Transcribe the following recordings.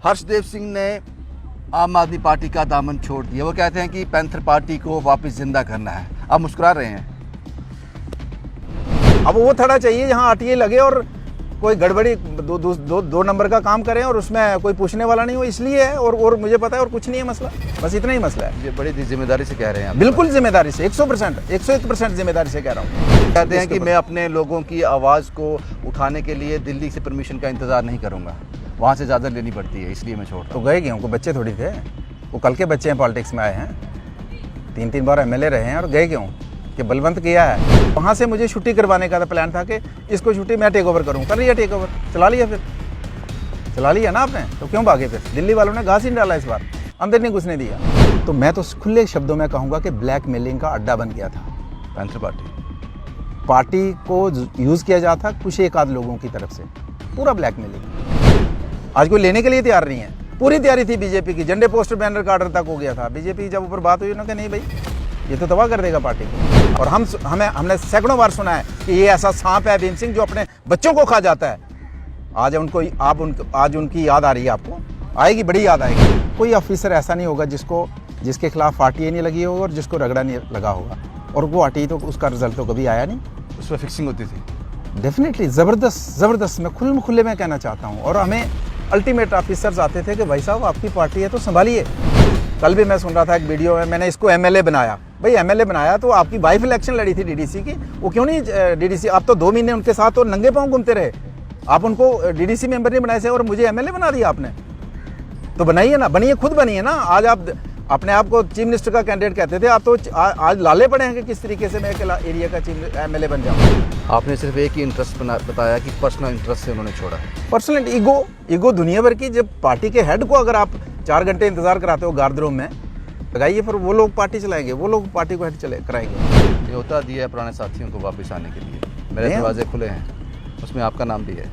हर्षदेव सिंह ने आम आदमी पार्टी का दामन छोड़ दिया। वो कहते हैं कि पैंथर पार्टी को वापस जिंदा करना है। आप मुस्कुरा रहे हैं। अब वो थोड़ा चाहिए जहाँ आरटीआई लगे और कोई गड़बड़ी दो नंबर का काम करें और उसमें कोई पूछने वाला नहीं हो, इसलिए है। और मुझे पता है, और कुछ नहीं है मसला, बस इतना ही मसला है। ये बड़ी जिम्मेदारी से कह रहे हैं आप? बिल्कुल जिम्मेदारी से, 101% जिम्मेदारी से कह रहा हूँ। कहते हैं कि मैं अपने लोगों की आवाज़ को उठाने के लिए दिल्ली से परमिशन का इंतज़ार नहीं करूँगा, वहाँ से इजाज़त लेनी पड़ती है, इसलिए मैं छोड़ता तो हूँ। गए क्यों? कोई बच्चे थोड़ी थे, वो कल के बच्चे हैं, पॉलिटिक्स में आए हैं, 3 बार एमएलए रहे हैं, और गए क्यों? कि बलवंत किया है। वहाँ से मुझे छुट्टी करवाने का प्लान था कि इसको छुट्टी मैं टेक ओवर करूँ, कर लिया टेक ओवर, चला लिया। फिर चला लिया ना आपने, तो क्यों भागे? फिर दिल्ली वालों ने घास ही नहीं डाला इस बार, अंदर नहीं घुसने दिया। तो मैं तो खुले शब्दों में कहूँगा कि ब्लैकमेलिंग का अड्डा बन गया था पैंथर पार्टी को यूज़ किया जाता कुछ एक आध लोगों की तरफ से, पूरा ब्लैकमेलिंग। आज कोई लेने के लिए तैयार नहीं है। पूरी तैयारी थी बीजेपी की, झंडे पोस्टर बैनर का ऑर्डर तक हो गया था। बीजेपी जब ऊपर बात हुई ना कि नहीं भाई, ये तो तबाह कर देगा पार्टी को। और हमने सैकड़ों बार सुना है कि ये ऐसा सांप है भीम सिंह जो अपने बच्चों को खा जाता है। आज उनकी याद आ रही है, आपको आएगी, बड़ी याद आएगी। कोई ऑफिसर ऐसा नहीं होगा जिसके खिलाफ आरटीआई नहीं लगी होगी और जिसको रगड़ा नहीं लगा होगा, और वो आरटीआई तो उसका रिजल्ट तो कभी आया नहीं। उसमें फिक्सिंग होती थी डेफिनेटली, ज़बरदस्त मैं खुले में कहना चाहता हूँ। और हमें अल्टीमेट ऑफिसर्स आते थे कि भाई साहब आपकी पार्टी है तो संभालिए। कल भी मैं सुन रहा था एक वीडियो में, मैंने इसको एमएलए बनाया। भाई एमएलए बनाया तो आपकी वाइफ इलेक्शन लड़ी थी डीडीसी की, वो क्यों नहीं डीडीसी? आप तो 2 महीने उनके साथ तो नंगे पांव घूमते रहे, आप उनको डीडीसी मेंबर नहीं बनाए थे और मुझे एमएलए बना दिया आपने। तो बनाइए ना, बनिए, खुद बनिए ना। आज आप अपने आप को चीफ मिनिस्टर का कैंडिडेट कहते थे, आप तो आज लाले पड़े हैं कि किस तरीके से मैं एरिया का चीफ एमएलए बन जाऊँ। आपने सिर्फ एक ही इंटरेस्ट बताया कि पर्सनल इंटरेस्ट से उन्होंने छोड़ा। पर्सनल ईगो दुनिया भर की। जब पार्टी के हेड को अगर आप 4 घंटे इंतजार कराते हो गार्ड रूम में, लगाइए, फिर वो लोग पार्टी चलाएंगे, वो लोग पार्टी को हेड कराएंगे। न्योता दिया है पुराने साथियों को वापस आने के लिए, मेरे दरवाजे खुले हैं, उसमें आपका नाम भी है।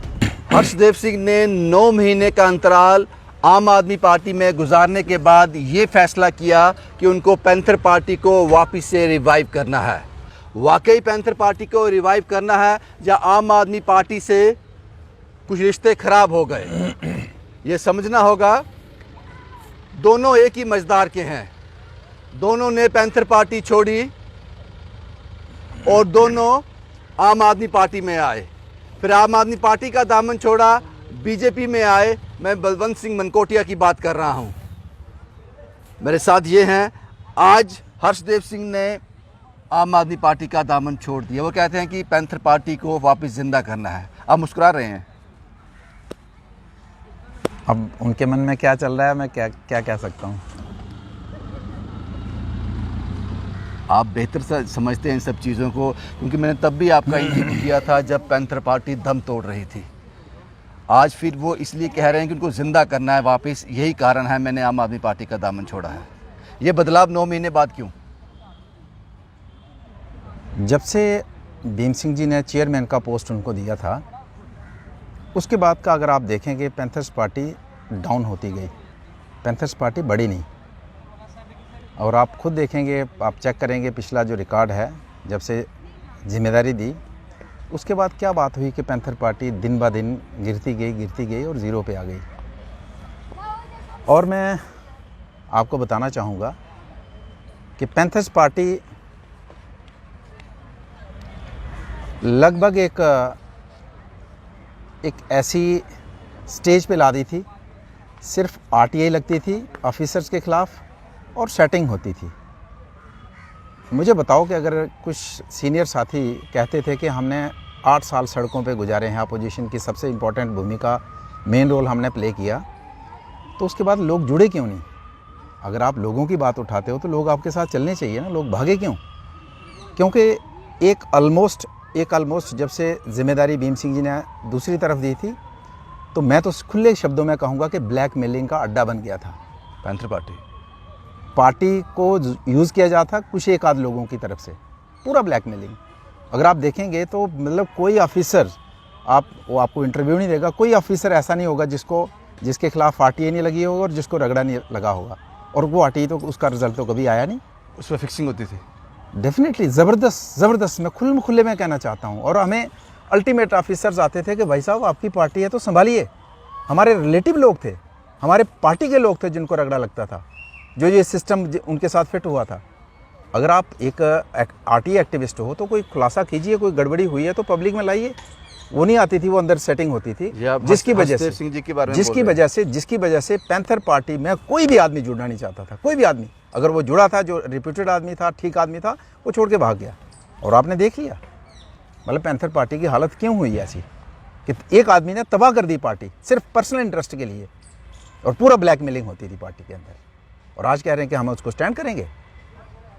हर्षदेव सिंह ने 9 महीने का अंतराल आम आदमी पार्टी में गुजारने के बाद ये फैसला किया कि उनको पैंथर पार्टी को वापस से रिवाइव करना है। वाकई पैंथर पार्टी को रिवाइव करना है या आम आदमी पार्टी से कुछ रिश्ते खराब हो गए, ये समझना होगा। दोनों एक ही मजदार के हैं, दोनों ने पैंथर पार्टी छोड़ी और दोनों आम आदमी पार्टी में आए, फिर आम आदमी पार्टी का दामन छोड़ा, बीजेपी में आए। मैं बलवंत सिंह मनकोटिया की बात कर रहा हूं। मेरे साथ ये हैं, आज हर्षदेव सिंह ने आम आदमी पार्टी का दामन छोड़ दिया। वो कहते हैं कि पैंथर पार्टी को वापस जिंदा करना है। आप मुस्कुरा रहे हैं। अब उनके मन में क्या चल रहा है मैं क्या कह सकता हूँ। आप बेहतर से समझते हैं इन सब चीज़ों को, क्योंकि मैंने तब भी आपका इंटरव्यू किया था जब पैंथर पार्टी दम तोड़ रही थी। आज फिर वो इसलिए कह रहे हैं कि उनको ज़िंदा करना है वापस, यही कारण है मैंने आम आदमी पार्टी का दामन छोड़ा है। ये बदलाव 9 महीने बाद क्यों? जब से भीम सिंह जी ने चेयरमैन का पोस्ट उनको दिया था, उसके बाद का अगर आप देखेंगे पैंथर्स पार्टी डाउन होती गई, पैंथर्स पार्टी बढ़ी नहीं। और आप खुद देखेंगे, आप चेक करेंगे पिछला जो रिकॉर्ड है, जब से जिम्मेदारी दी उसके बाद क्या बात हुई कि पैंथर पार्टी दिन ब दिन गिरती गई और ज़ीरो पे आ गई। और मैं आपको बताना चाहूँगा कि पैंथर्स पार्टी लगभग एक ऐसी स्टेज पे ला दी थी, सिर्फ आरटीआई लगती थी ऑफिसर्स के ख़िलाफ़ और सेटिंग होती थी। मुझे बताओ कि अगर कुछ सीनियर साथी कहते थे कि हमने 8 साल सड़कों पे गुजारे हैं, अपोजिशन की सबसे इम्पोर्टेंट भूमिका, मेन रोल हमने प्ले किया, तो उसके बाद लोग जुड़े क्यों नहीं? अगर आप लोगों की बात उठाते हो तो लोग आपके साथ चलने चाहिए ना, लोग भागे क्यों? क्योंकि एक ऑलमोस्ट जब से जिम्मेदारी भीम सिंह जी ने दूसरी तरफ दी थी, तो मैं तो खुले शब्दों में कहूँगा कि ब्लैकमेलिंग का अड्डा बन गया था। पैंथर पार्टी को यूज़ किया जाता कुछ एक आध लोगों की तरफ से, पूरा ब्लैकमेलिंग। अगर आप देखेंगे तो मतलब कोई ऑफिसर वो आपको इंटरव्यू नहीं देगा, कोई ऑफिसर ऐसा नहीं होगा जिसके खिलाफ आरटीआई नहीं लगी होगा और जिसको रगड़ा नहीं लगा होगा, और वो आरटीआई तो उसका रिजल्ट तो कभी आया नहीं। उसमें फिक्सिंग होती थी डेफिनेटली, ज़बरदस्त मैं खुले में कहना चाहता हूँ। और हमें अल्टीमेट ऑफिसर्स आते थे कि भाई साहब आपकी पार्टी है तो संभालिए। हमारे रिलेटिव लोग थे, हमारे पार्टी के लोग थे जिनको रगड़ा लगता था, जो ये सिस्टम उनके साथ फिट हुआ था। अगर आप एक आरटीआई एक्टिविस्ट हो तो कोई खुलासा कीजिए, कोई गड़बड़ी हुई है तो पब्लिक में लाइए। वो नहीं आती थी, वो अंदर सेटिंग होती थी, जिसकी वजह से जिसकी वजह से पैंथर पार्टी में कोई भी आदमी जुड़ना नहीं चाहता था। कोई भी आदमी अगर वो जुड़ा था, जो रिप्यूटेड आदमी था, ठीक आदमी था, वो छोड़ के भाग गया। और आपने देख लिया मतलब पैंथर पार्टी की हालत क्यों हुई ऐसी कि एक आदमी ने तबाह कर दी पार्टी सिर्फ पर्सनल इंटरेस्ट के लिए, और पूरा ब्लैकमेलिंग होती थी पार्टी के अंदर। और आज कह रहे हैं कि हम उसको स्टैंड करेंगे।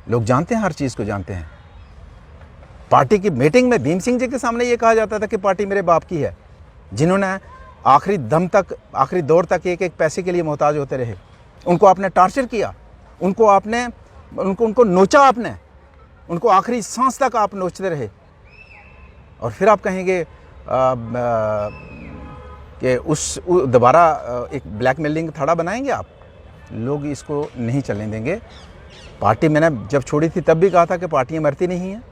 लोग जानते हैं, हर चीज़ को जानते हैं। पार्टी की मीटिंग में भीम सिंह जी के सामने ये कहा जाता था कि पार्टी मेरे बाप की है, जिन्होंने आखिरी दम तक, आखिरी दौर तक एक एक पैसे के लिए मोहताज होते रहे। उनको आपने टार्चर किया, उनको नोचा आपने, उनको आखिरी सांस तक आप नोचते रहे। और फिर आप कहेंगे कि उस दोबारा एक ब्लैकमेलिंग थड़ा बनाएंगे आप। लोग इसको नहीं चलने देंगे। पार्टी मैंने जब छोड़ी थी तब भी कहा था कि पार्टियाँ मरती नहीं हैं,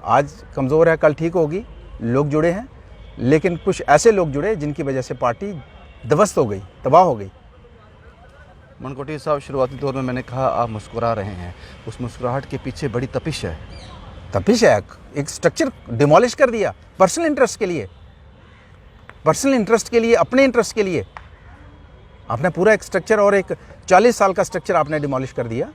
आज कमज़ोर है कल ठीक होगी। लोग जुड़े हैं, लेकिन कुछ ऐसे लोग जुड़े जिनकी वजह से पार्टी ध्वस्त हो गई, तबाह हो गई। मनकोटिया साहब, शुरुआती दौर में मैंने कहा आप मुस्कुरा रहे हैं, उस मुस्कुराहट के पीछे बड़ी तपिश है। तपिश है, एक स्ट्रक्चर डिमोलिश कर दिया पर्सनल इंटरेस्ट के लिए, अपने इंटरेस्ट के लिए। आपने पूरा एक स्ट्रक्चर और एक 40 साल का स्ट्रक्चर आपने डिमोलिश कर दिया।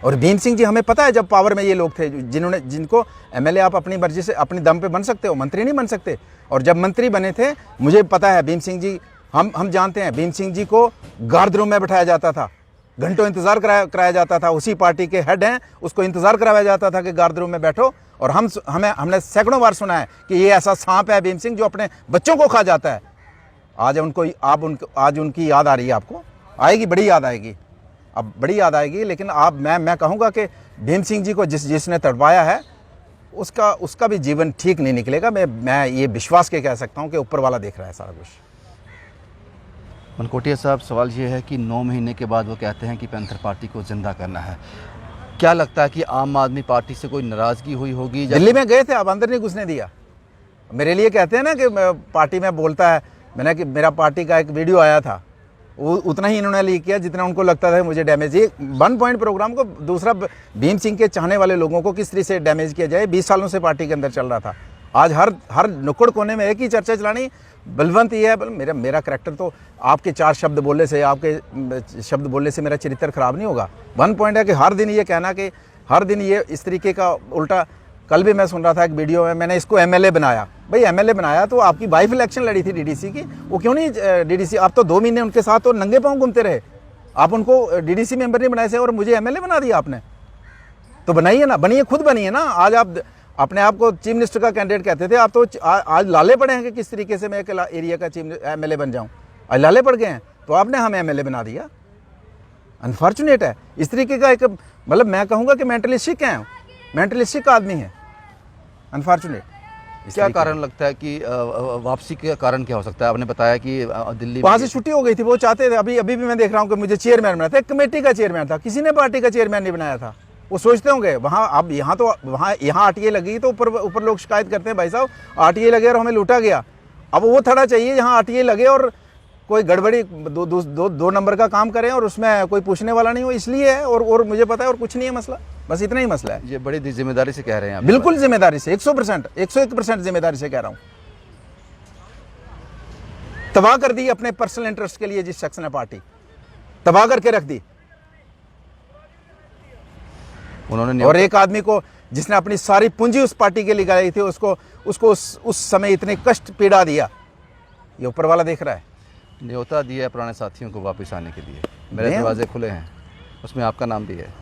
और भीम सिंह जी, हमें पता है जब पावर में ये लोग थे जिनको एमएलए आप अपनी मर्जी से अपनी दम पे बन सकते हो, मंत्री नहीं बन सकते। और जब मंत्री बने थे, मुझे पता है भीम सिंह जी, हम जानते हैं, भीम सिंह जी को गार्ड रूम में बैठाया जाता था, घंटों इंतजार कराया जाता था। उसी पार्टी के हेड हैं, उसको इंतजार कराया जाता था कि गार्ड रूम में बैठो। और हमने सैकड़ों बार सुना है कि ये ऐसा सांप है भीम सिंह जो अपने बच्चों को खा जाता है। आज उनकी याद आ रही है, आपको आएगी, बड़ी याद आएगी, अब बड़ी याद आएगी। लेकिन मैं कहूँगा कि भीम सिंह जी को जिसने तड़पाया है उसका भी जीवन ठीक नहीं निकलेगा। मैं ये विश्वास के कह सकता हूँ कि ऊपर वाला देख रहा है सारा कुछ। मनकोटिया साहब, सवाल ये है कि 9 महीने के बाद वो कहते हैं कि पैंथर पार्टी को जिंदा करना है। क्या लगता है कि आम आदमी पार्टी से कोई नाराज़गी हुई होगी? दिल्ली में गए थे, आप अंदर नहीं घुसने दिया। मेरे लिए कहते हैं ना कि पार्टी में बोलता है, मैंने कि मेरा पार्टी का एक वीडियो आया था, उतना ही इन्होंने लीक किया जितना उनको लगता था मुझे डैमेज। ये 1 पॉइंट प्रोग्राम को दूसरा भीम सिंह के चाहने वाले लोगों को किस तरह से डैमेज किया जाए, 20 सालों से पार्टी के अंदर चल रहा था। आज हर नुक्कड़ कोने में एक ही चर्चा चलानी, बलवंत ये है। मेरा करैक्टर तो आपके 4 शब्द बोलने से, आपके शब्द बोलने से मेरा चरित्र खराब नहीं होगा। 1 पॉइंट है कि हर दिन ये कहना कि हर दिन ये इस तरीके का उल्टा। कल भी मैं सुन रहा था एक वीडियो में, मैंने इसको एमएलए बनाया। भाई एमएलए बनाया तो आपकी वाइफ इलेक्शन लड़ी थी डीडीसी की, वो क्यों नहीं डीडीसी? आप तो 2 महीने उनके साथ तो नंगे पांव घूमते रहे, आप उनको डीडीसी मेंबर नहीं बनाए थे और मुझे एमएलए बना दिया आपने। तो बनाइए ना, बनिए, खुद बनिए ना। आज आप अपने आप को चीफ मिनिस्टर का कैंडिडेट कहते थे, आप तो आज लाले पड़े हैं कि किस तरीके से मैं एक एरिया का एमएलए बन जाऊँ। आज लाले पड़ गए हैं तो आपने हमें एमएलए बना दिया। अनफॉर्चुनेट है इस तरीके का एक, मतलब मैं कहूँगा कि मेंटलिस्टिक है, मेंटलिस्टिक आदमी है, अनफॉर्चुनेट। क्या कारण लगता है कि वापसी का कारण क्या हो सकता है? आपने बताया कि दिल्ली वहाँ से छुट्टी हो गई थी, वो चाहते थे। अभी भी मैं देख रहा हूँ कि मुझे चेयरमैन बनाया था, एक कमेटी का चेयरमैन था, किसी ने पार्टी का चेयरमैन नहीं बनाया था। वो सोचते होंगे वहाँ, अब यहाँ आरटीआई लगी तो ऊपर लोग शिकायत करते हैं, भाई साहब आरटीआई लगे और हमें लूटा गया। अब वो थोड़ा चाहिए यहाँ आरटीआई लगे और कोई गड़बड़ी दो नंबर का काम करें और उसमें कोई पूछने वाला नहीं हो, इसलिए है। और मुझे पता है, और कुछ नहीं है मसला, बस इतना ही मसला है। ये बड़ी जिम्मेदारी से कह रहे हैं आप? बिल्कुल जिम्मेदारी से, 101% जिम्मेदारी से कह रहा हूँ। तबाह कर दी अपने पर्सनल इंटरेस्ट के लिए जिस शख्स ने पार्टी तबाह करके रख दी उन्होंने। और एक आदमी को जिसने अपनी सारी पूंजी उस पार्टी के लिए लगाई थी, उसको उस समय इतने कष्ट पीड़ा दिया, ये ऊपर वाला देख रहा है। न्योता दिया है पुराने साथियों को वापस आने के लिए, मेरे दरवाजे खुले हैं, उसमें आपका नाम भी है।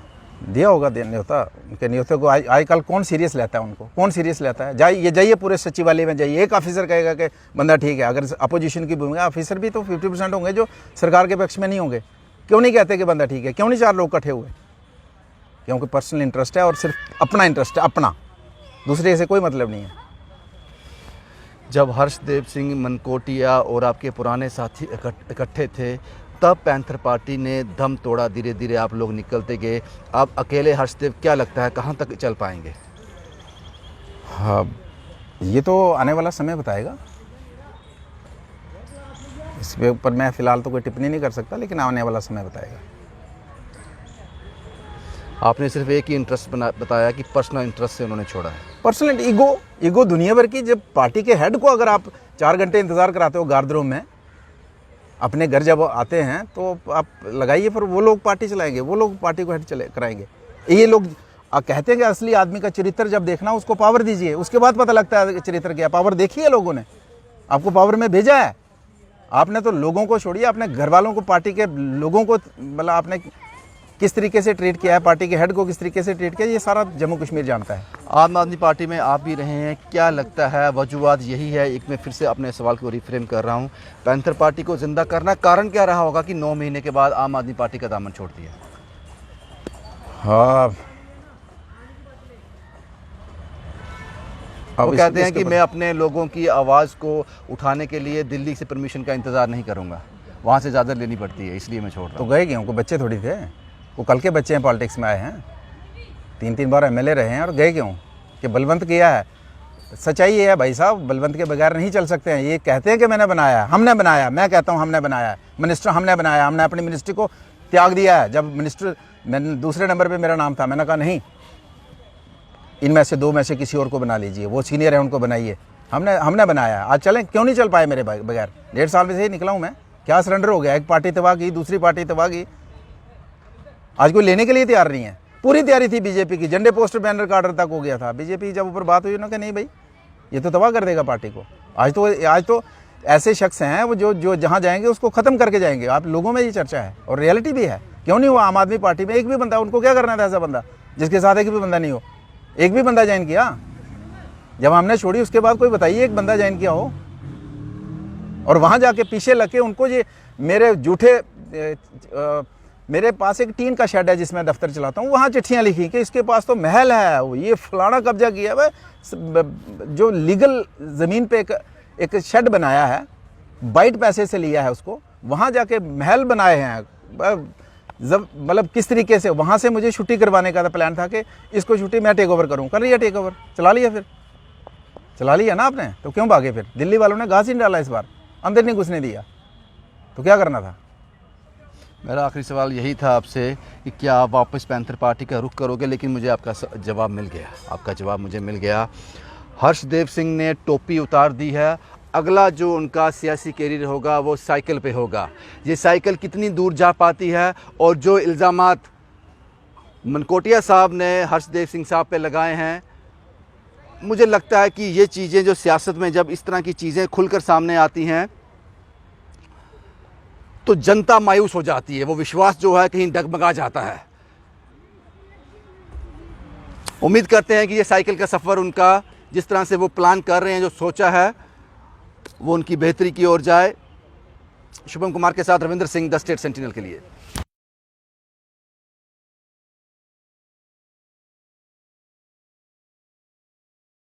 दिया होगा न्योता। उनके न्योते को आजकल कौन सीरियस लेता है? उनको कौन सीरियस लेता है? जाइए पूरे सचिवालय में जाइए, एक ऑफिसर कहेगा कि बंदा ठीक है। अगर अपोजिशन की भूमिका, ऑफिसर भी तो 50% होंगे जो सरकार के पक्ष में नहीं होंगे। क्यों नहीं कहते कि बंदा ठीक है? क्यों नहीं 4 लोग इकट्ठे हुए? क्योंकि पर्सनल इंटरेस्ट है और सिर्फ अपना इंटरेस्ट है, अपना, दूसरे से कोई मतलब नहीं है। जब हर्षदेव सिंह मनकोटिया और आपके पुराने साथी इकट्ठे थे, तब पैंथर पार्टी ने दम तोड़ा, धीरे धीरे आप लोग निकलते गए। अब अकेले हर्षदेव क्या लगता है कहाँ तक चल पाएंगे? हाँ, ये तो आने वाला समय बताएगा। इस पे ऊपर मैं फ़िलहाल तो कोई टिप्पणी नहीं कर सकता, लेकिन आने वाला समय बताएगा। आपने सिर्फ एक ही इंटरेस्ट बताया कि पर्सनल इंटरेस्ट से उन्होंने छोड़ा है। पर्सनल ईगो दुनिया भर की। जब पार्टी के हेड को अगर आप 4 घंटे इंतज़ार कराते हो गार्ड रूम में, अपने घर जब आते हैं तो आप लगाइए, फिर वो लोग पार्टी चलाएंगे, वो लोग पार्टी को हेड कराएंगे। ये लोग कहते हैं कि असली आदमी का चरित्र जब देखना उसको पावर दीजिए, उसके बाद पता लगता है चरित्र क्या। पावर देखी है लोगों ने, आपको पावर में भेजा है। आपने तो लोगों को छोड़िए, अपने घर वालों को, पार्टी के लोगों को, मतलब आपने किस तरीके से ट्रीट किया है, पार्टी के हेड को किस तरीके से ट्रीट किया, ये सारा जम्मू कश्मीर जानता है। आम आदमी पार्टी में आप भी रहे हैं, क्या लगता है वजूहात यही है? एक मैं फिर से अपने सवाल को रिफ्रेम कर रहा हूँ, पैंथर पार्टी को जिंदा करना कारण क्या रहा होगा कि 9 महीने के बाद आम आदमी पार्टी का दामन छोड़ दिया? हाँ, वो कहते हैं कि मैं अपने लोगों की आवाज़ को उठाने के लिए दिल्ली से परमिशन का इंतज़ार नहीं करूँगा, वहाँ से इजाज़त लेनी पड़ती है, इसलिए मैं छोड़ रहा हूँ। तो गए क्यों? कोई बच्चे थोड़ी थे, वो कल के बच्चे हैं, पॉलिटिक्स में आए हैं, 3-3 बार एमएलए रहे हैं, और गए क्यों? कि बलवंत किया है। सच्चाई ये है भाई साहब, बलवंत के बगैर नहीं चल सकते हैं। ये कहते हैं कि मैंने बनाया, हमने बनाया, मैं कहता हूँ हमने बनाया, मिनिस्टर हमने बनाया, हमने अपनी मिनिस्ट्री को त्याग दिया है। जब मिनिस्टर मैंने दूसरे नंबर पर मेरा नाम था, मैंने कहा नहीं, इनमें से 2 में से किसी और को बना लीजिए, वो सीनियर है उनको बनाइए। हमने बनाया। आज चलें, क्यों नहीं चल पाए मेरे बगैर? 1.5 साल में से ही निकला हूँ मैं। क्या सरेंडर हो गया? एक पार्टी तबाह की, दूसरी पार्टी तबाह की, आज कोई लेने के लिए तैयार नहीं है। पूरी तैयारी थी बीजेपी की, झंडे पोस्टर बैनर का ऑर्डर तक हो गया था। बीजेपी जब ऊपर बात हुई, उन्होंने कहा नहीं भाई, ये तो तबाह कर देगा पार्टी को। आज तो ऐसे शख्स हैं वो जो जहाँ जाएंगे उसको ख़त्म करके जाएंगे। आप लोगों में ये चर्चा है और रियलिटी भी है। क्यों नहीं हुआ? आम आदमी पार्टी में एक भी बंदा, उनको क्या करना था ऐसा बंदा जिसके साथ एक भी बंदा नहीं हो? एक भी बंदा ज्वाइन किया? जब हमने छोड़ी उसके बाद कोई बताइए एक बंदा ज्वाइन किया हो। और वहाँ जाके पीछे लग के उनको ये मेरे झूठे, मेरे पास एक टीन का शेड है जिसमें दफ्तर चलाता हूँ, वहाँ चिट्ठियाँ लिखी कि इसके पास तो महल है, वो ये फलाना कब्जा किया है। जो लीगल ज़मीन पे एक शेड बनाया है, बाइट पैसे से लिया है उसको, वहाँ जाके महल बनाए हैं। मतलब किस तरीके से वहाँ से मुझे छुट्टी करवाने का था, प्लान था कि इसको छुट्टी मैं टेक ओवर करूँ। कर लिया टेक ओवर, चला लिया। फिर चला लिया ना आपने, तो क्यों भागे? फिर दिल्ली वालों ने घास ही नहीं डाला, इस बार अंदर नहीं घुसने दिया, तो क्या करना था? मेरा आखिरी सवाल यही था आपसे कि क्या आप वापस पैंथर पार्टी का रुख करोगे? लेकिन मुझे आपका जवाब मिल गया, आपका जवाब मुझे मिल गया। हर्षदेव सिंह ने टोपी उतार दी है। अगला जो उनका सियासी कैरियर होगा वो साइकिल पे होगा। ये साइकिल कितनी दूर जा पाती है, और जो इल्ज़ामात मनकोटिया साहब ने हर्षदेव सिंह साहब पे लगाए हैं, मुझे लगता है कि ये चीज़ें जो सियासत में जब इस तरह की चीज़ें खुलकर सामने आती हैं तो जनता मायूस हो जाती है, वो विश्वास जो है कहीं डगमगा जाता है। उम्मीद करते हैं कि ये साइकिल का सफ़र उनका, जिस तरह से वो प्लान कर रहे हैं, जो सोचा है, वो उनकी बेहतरी की ओर जाए। शुभम कुमार के साथ Ravindra Singh, the state sentinel के लिए।